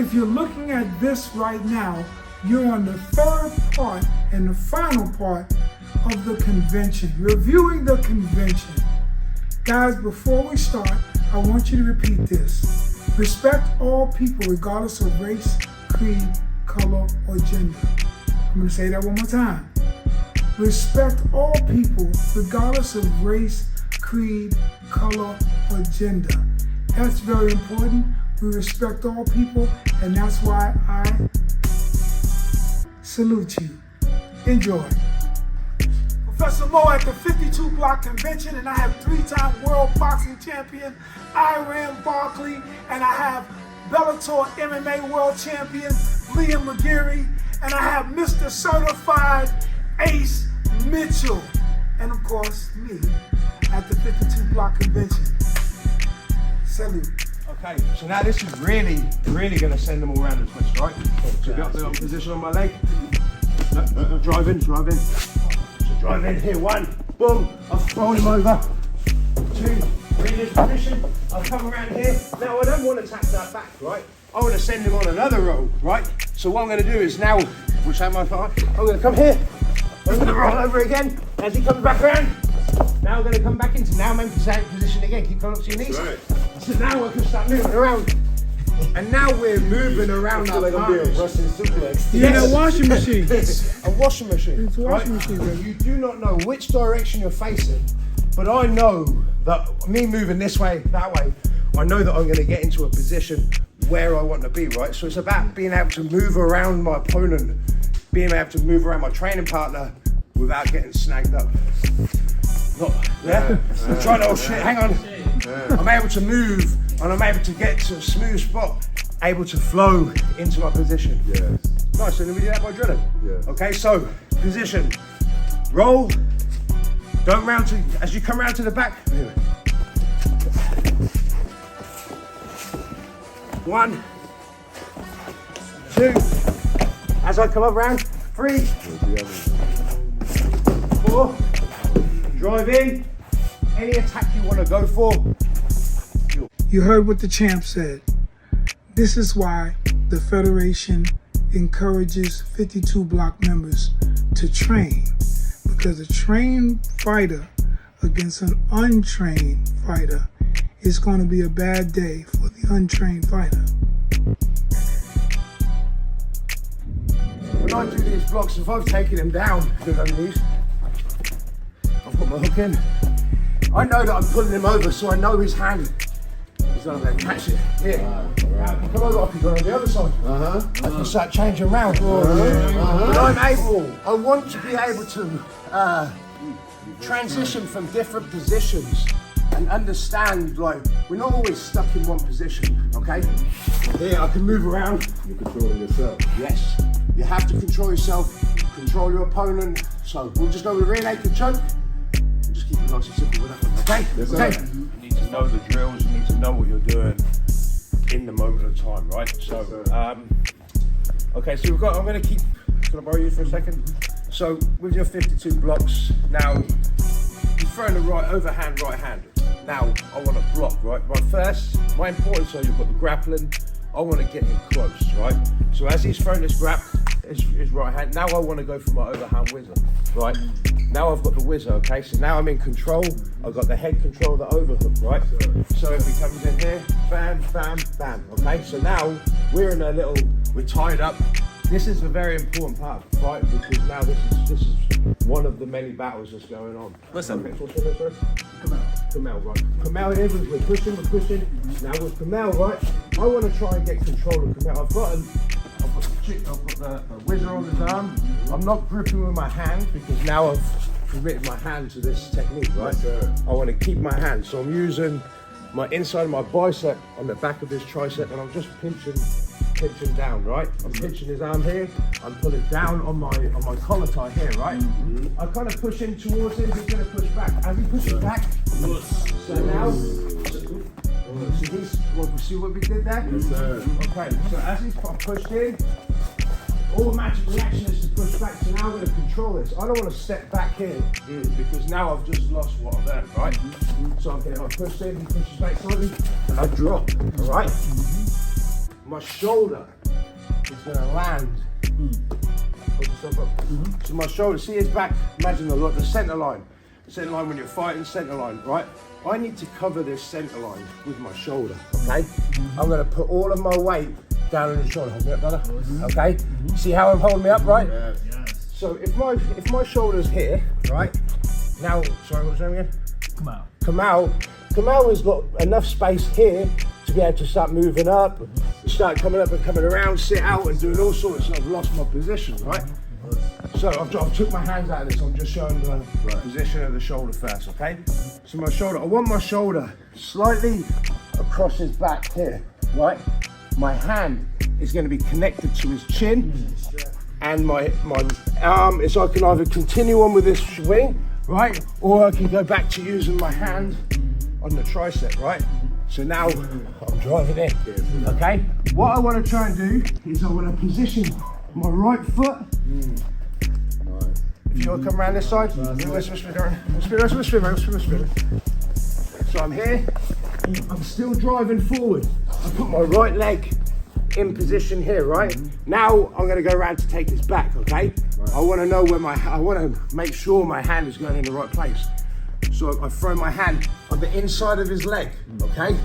if you're looking at this right now, you're on the third part and the final part of the convention, reviewing the convention. Guys, before we start, I want you to repeat this. Respect all people regardless of race, creed, color, or gender. I'm going to say that one more time. Respect all people regardless of race, creed, color, or gender. That's very important. We respect all people, and that's why I salute you. Enjoy. Professor Mo at the 52 Block Convention, and I have three-time world boxing champion Iran Barkley, and I have Bellator MMA world champion Liam McGeary, and I have Mr. Certified Ace Mitchell, and of course me at the 52 Block Convention. Salute. Okay, so now this is really going to send them all around the twist, right? So get up there on position on my leg. No, drive in. So drive in here, one, boom, I'll throw him over. Two, we're in this position, I'll come around here. Now I don't want to tap that back, right? I want to send him on another roll, right? So what I'm going to do is now, which I'm going to come here, I'm going to roll over again as he comes back around. Now I'm going to come back into now main position again, keep going up to your knees. Right. So now I can start moving around. And now we're moving around our partners. You're in a washing machine. It's a washing machine. It's a washing machine, baby. You do not know which direction you're facing, but I know that me moving this way, that way, I know that I'm going to get into a position where I want to be, right? So it's about being able to move around my opponent, being able to move around my training partner without getting snagged up. Not, yeah? I'm trying to, oh shit, hang on. I'm able to move and I'm able to get to a smooth spot, able to flow into my position. Yes. Nice, so then we do that by drilling. Yeah. Okay, so position, roll, don't round to, as you come round to the back. Anyway. 1, 2, as I come up round, 3, 4, drive in, any attack you want to go for. You heard what the champ said. This is why the Federation encourages 52 block members to train, because a trained fighter against an untrained fighter is going to be a bad day for the untrained fighter. When I do these blocks, if I've taken him down, good underneath, I've got my hook in. I know that I'm pulling him over, so I know his hand is going to catch it. Here. Now I can come over, I can go on the other side. I can start changing around. But I want to be able to transition from different positions and understand, like, we're not always stuck in one position, okay? Here, I can move around. You're controlling yourself. Yes. You have to control yourself, control your opponent. So we'll just go with rear naked choke. And just keep it nice and simple with that one, okay? Yes, sir. Okay. You need to know the drills, you need to know what you're doing in the moment of time, right? So, okay, so I'm gonna keep, can I borrow you for a second? So with your 52 blocks, now you're throwing the right overhand, right hand. Now I want to block, right? My important, so you've got the grappling, I want to get in close, right? So as he's throwing this his right hand, now I want to go for my overhand whizzer, right? Now I've got the whizzer, okay? So now I'm in control, I've got the head control of the overhook, right? So if he comes in here, bam, bam, bam, okay? So now we're tied up. This is a very important part of the fight, because now this is one of the many battles that's going on. Listen. Okay, what's your name, sir? Kamel, right? Kamel here, we're pushing. Now with Kamel, right? I want to try and get control of Kamel. I've got the whizzer on his arm. I'm not gripping with my hand, because now I've committed my hand to this technique, right? Yes, I want to keep my hand, so I'm using my inside of my bicep on the back of his tricep, and I'm just pinching down, right? I'm pinching his arm here, I'm pulling down on my collar tie here, right? I kind of push in towards him, he's going to push back. As he pushes back, so now, see what we did there? Yes, sir. Okay, so as he's pushed in, automatic reaction is to push back, so now I'm going to control this. I don't want to step back here, because now I've just lost what I've earned, right? So I'm pushed in, he pushes back slightly, and I drop, all right? my shoulder is gonna land. Hold yourself up. So my shoulder, see his back, imagine the center line. The center line when you're fighting, center line, right? I need to cover this center line with my shoulder, okay? I'm gonna put all of my weight down on the shoulder. Hold me up, brother. Okay? See how I'm holding me up, right? Yes. So if my shoulder's here, right? Now, sorry, what was your name again? Kamau has got enough space here to be able to start moving up, start coming up and coming around, sit out and doing all sorts. I've lost my position, right? So I've took my hands out of this. I'm just showing the position of the shoulder first, okay? So my shoulder, I want my shoulder slightly across his back here, right? My hand is going to be connected to his chin, and my arm is, I can either continue on with this swing, right? Or I can go back to using my hand on the tricep, right? So now I'm driving in, okay? What I want to try and do is I want to position my right foot. If you want to come around this side, so I'm here, I'm still driving forward. I put my right leg in position here, right? Now I'm going to go around to take this back, okay? I want to know where I want to make sure my hand is going in the right place. So I throw my hand on the inside of his leg, okay?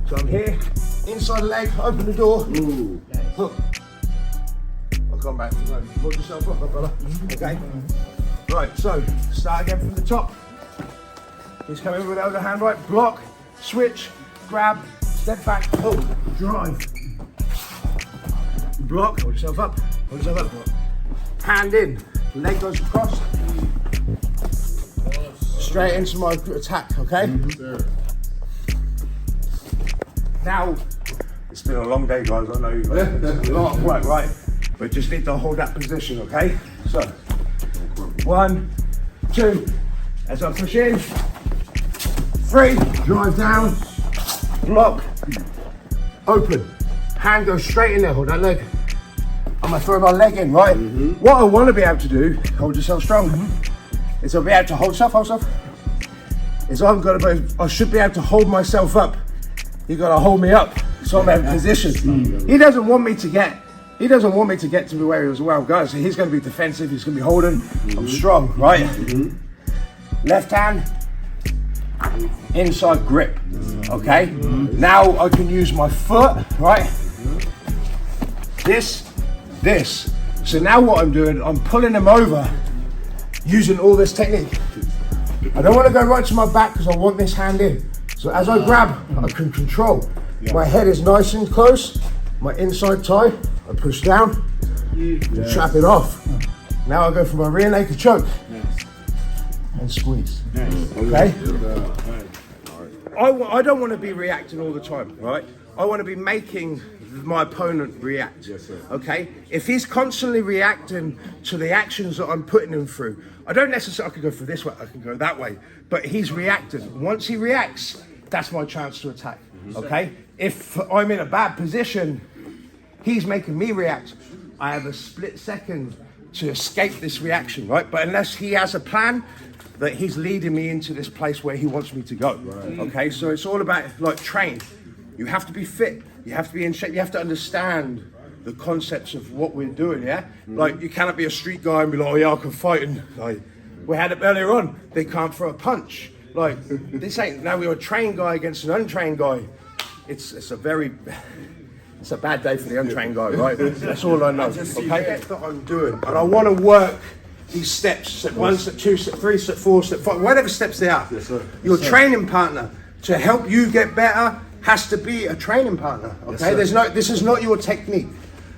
So I'm here, inside the leg, open the door, hook. I'll come back, hold yourself up, brother, okay? Right, so start again from the top. He's coming with the other hand, right? Block, switch, grab, step back, hook, drive. Block, hold yourself up, hold yourself up. Hand in, leg goes across. Straight into my attack, okay? Now, it's been a long day, guys. I know you guys. It's a lot of work, right? But just need to hold that position, okay? So, 1, 2, as I push in, 3, drive down, block, open. Hand goes straight in there, hold that leg. I'm gonna throw my leg in, right? What I want to be able to do, hold yourself strong, is I'll be able to hold yourself, is I should be able to hold myself up. You gotta hold me up, so I'm in position. He doesn't want me to get to where he was well, guys. So he's gonna be defensive, he's gonna be holding. I'm strong, right? Left hand, inside grip, okay? Now I can use my foot, right? This. So now what I'm doing, I'm pulling him over using all this technique. I don't want to go right to my back because I want this hand in. So as I grab, I can control. My head is nice and close. My inside tie, I push down, trap it off. Now I go for my rear naked choke and squeeze. Okay? I don't want to be reacting all the time, right? I want to be making my opponent react, okay? If he's constantly reacting to the actions that I'm putting him through, I don't necessarily, I could go through this way, I can go that way, but he's reacting. Once he reacts, that's my chance to attack, okay? If I'm in a bad position, he's making me react. I have a split second to escape this reaction, right? But unless he has a plan, that he's leading me into this place where he wants me to go, okay? So it's all about, like, train. You have to be fit, you have to be in shape, you have to understand the concepts of what we're doing, yeah? Like, you cannot be a street guy and be like, oh yeah, I can fight, and like, we had it earlier on, they can't throw a punch. Like, this ain't, now we're a trained guy against an untrained guy. It's a bad day for the untrained guy, right? That's all I know, okay? That's what I'm doing, and I want to work these steps, step 1, step 2, step 3, step 4, step 5, whatever steps they are. Your training partner to help you get better has to be a training partner, okay? This is not your technique.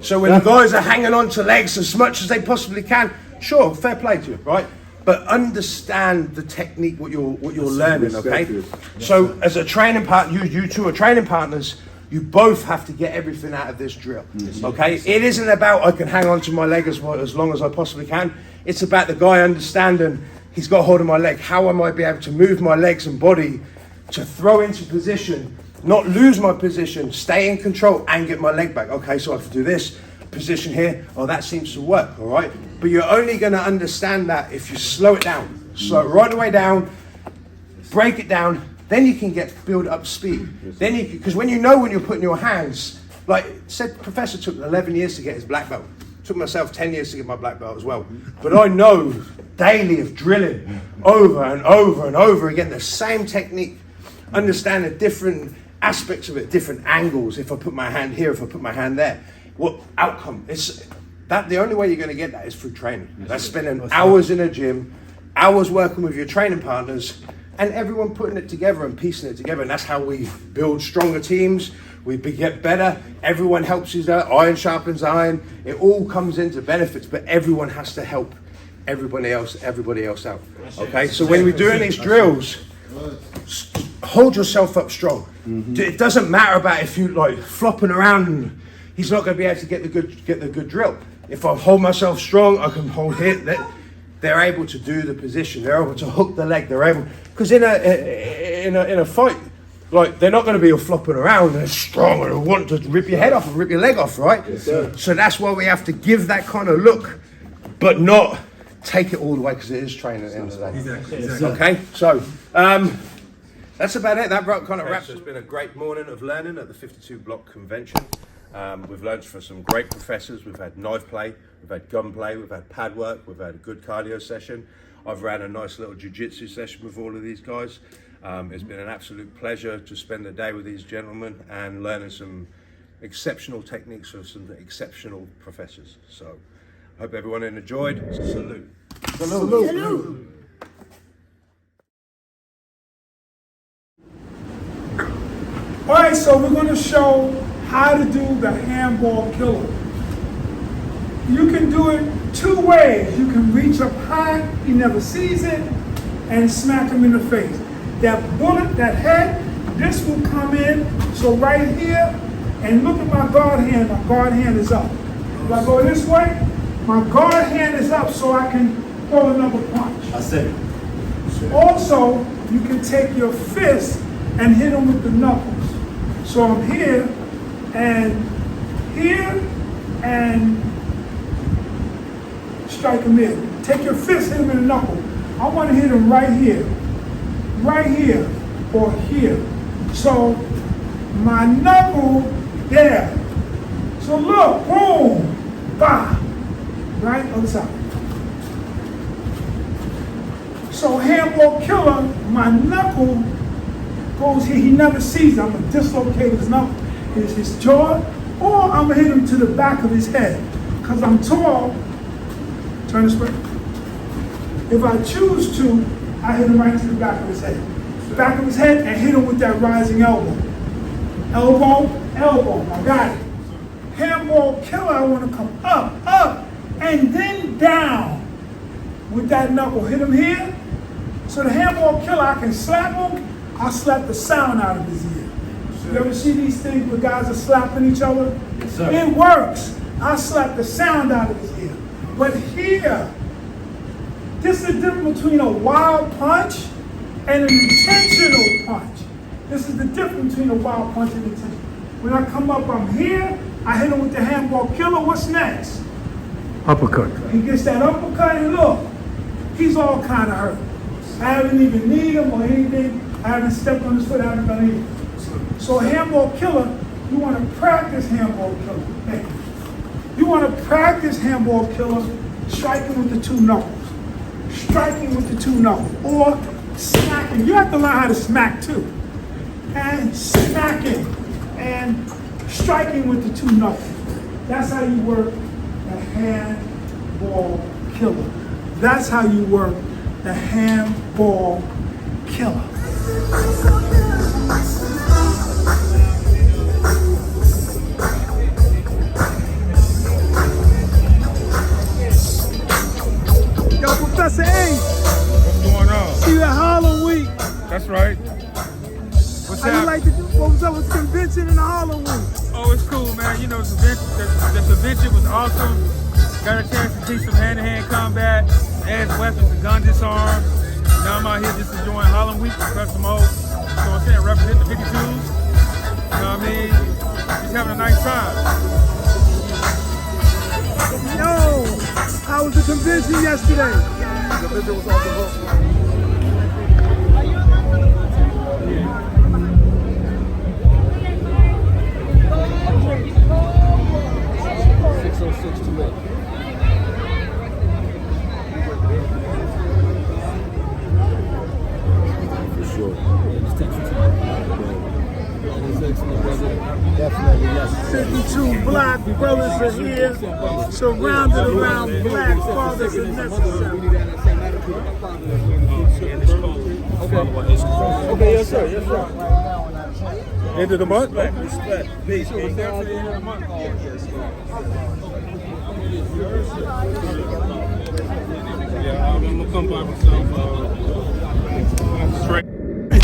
So when the guys are hanging on to legs as much as they possibly can, sure, fair play to you, right? But understand the technique, what you're learning, okay? So as a training partner, you two are training partners, you both have to get everything out of this drill, okay? It isn't about I can hang on to my leg as long as I possibly can. It's about the guy understanding he's got hold of my leg. How am I be able to move my legs and body to throw into position, not lose my position, stay in control and get my leg back. Okay, so I have to do this, position here, oh that seems to work, all right? But you're only gonna understand that if you slow it down. Slow it right the way down, break it down, then you can build up speed. Then you can, because when you're putting your hands, like said, professor took 11 years to get his black belt. Took myself 10 years to get my black belt as well. But I know daily of drilling over and over and over again, the same technique, understanding different aspects of it, different angles. If I put my hand here, if I put my hand there, what outcome? It's that the only way you're going to get that is through training. That's spending hours in a gym, hours working with your training partners, and everyone putting it together and piecing it together. And that's how we build stronger teams. We get better. Everyone helps each other. Iron sharpens iron. It all comes into benefits, but everyone has to help everybody else out. Okay, so when we're doing these drills, hold yourself up strong. It doesn't matter about if you like flopping around and he's not going to be able to get the good drill. If I hold myself strong, I can hold it. They're able to do the position. They're able to hook the leg. They're able, because in a fight, like they're not going to be all flopping around. They're strong and they want to rip your head off and rip your leg off, right? Yes, sir. So that's why we have to give that kind of look, but not take it all the way, because it is training at the end of the day. Exactly. Okay, so that's about it. That kind of wraps. It's been a great morning of learning at the 52 Block Convention. We've learned from some great professors. We've had knife play, we've had gun play, we've had pad work, we've had a good cardio session. I've ran a nice little jiu-jitsu session with all of these guys. It's been an absolute pleasure to spend the day with these gentlemen and learning some exceptional techniques from some exceptional professors. So I hope everyone enjoyed. Salute. Salute. Salute. All right, so we're going to show how to do the handball killer. You can do it two ways. You can reach up high, he never sees it, and smack him in the face. That bullet, that head, this will come in, so right here, and look at my guard hand is up. If I go this way, my guard hand is up so I can throw another punch. I see it. Also, you can take your fist and hit him with the knuckles. So I'm here, and strike him in. Take your fist, hit him in the knuckle. I want to hit him right here, or here. So my knuckle there. So look, boom, bah, right, other side. So handball killer, my knuckle goes here. He never sees it. I'm gonna dislocate his knuckle, his jaw, or I'm gonna hit him to the back of his head. Because I'm tall, turn this way. If I choose to, I hit him right to the back of his head. Back of his head, and hit him with that rising elbow. Elbow, I got it. Handball killer, I want to come up, and then down with that knuckle. Hit him here. So the handball killer, I can slap him, I'll slap the sound out of his ear. You ever see these things where guys are slapping each other? Yes, sir. It works. I slap the sound out of his ear. But here, this is the difference between a wild punch and an intentional punch. This is the difference between a wild punch and intentional. When I come up, I'm here, I hit him with the handball killer. What's next? Uppercut. He gets that uppercut, and look, he's all kind of hurt. I haven't even kneed him or anything. I haven't stepped on his foot, I haven't done anything. So a handball killer, you want to practice handball killer. Hey, you want to practice handball killer, striking with the two knuckles. Striking with the two knuckles. Or smacking. You have to learn how to smack too. And smacking and striking with the two knuckles. That's how you work the handball killer. That's how you work the handball killer. Yo, Professor A. What's going on? See you at Harlem Week. That's right. What's How you like to do? What was up with the convention in the Harlem Week? Oh, it's cool, man. You know, the convention was awesome. Got a chance to teach some hand-to-hand combat, add weapons and gun disarm. Now I'm out here just enjoying Harlem Week, Professor Mo. So I'm saying, representing the 52s. You know what I mean? Just having a nice time. Yo, how was the convention yesterday? The convention was awesome. Yeah. Definitely, yes. 52 black brothers are here, surrounded around black fathers and necessary. Okay, yes sir, yes sir. End of the month? Respect. Peace. Yeah, I'm gonna come by myself.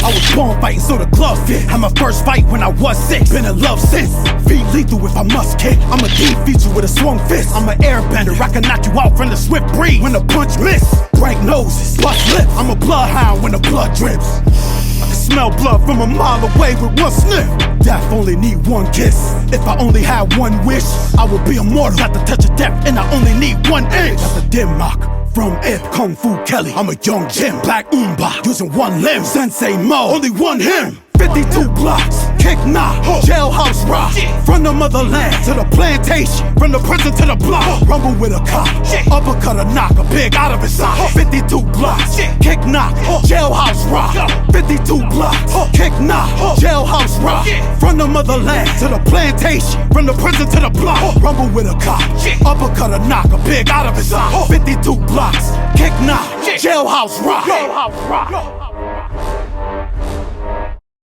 I was born fighting, so the glove fit. Had my first fight when I was 6. Been in love since. Feed lethal if I must kick. I'm a deep feature with a swung fist. I'm an airbender. I can knock you out from the swift breeze when the punch miss. Break noses, bust lips. I'm a bloodhound when the blood drips. I can smell blood from a mile away with one sniff. Death only need one kiss. If I only had one wish, I would be immortal. Got the touch of death and I only need 1 inch. Got the dim mock. From it, Kung Fu Kelly. I'm a young Jim, Black Umba, using 1 limb. Sensei Mo, only 1 him. 52 blocks, kick knock, jailhouse rock. From the motherland to the plantation, from the prison to the block. Rumble with a cop, uppercut a knock, a pig out of his sock. 52 blocks, kick knock, jailhouse rock. 52 blocks, kick knock, jailhouse rock. From the motherland to the plantation, from the prison to the block. Rumble with a cop, uppercut a knock, a pig out of his sock. 52 blocks, kick knock, jailhouse rock.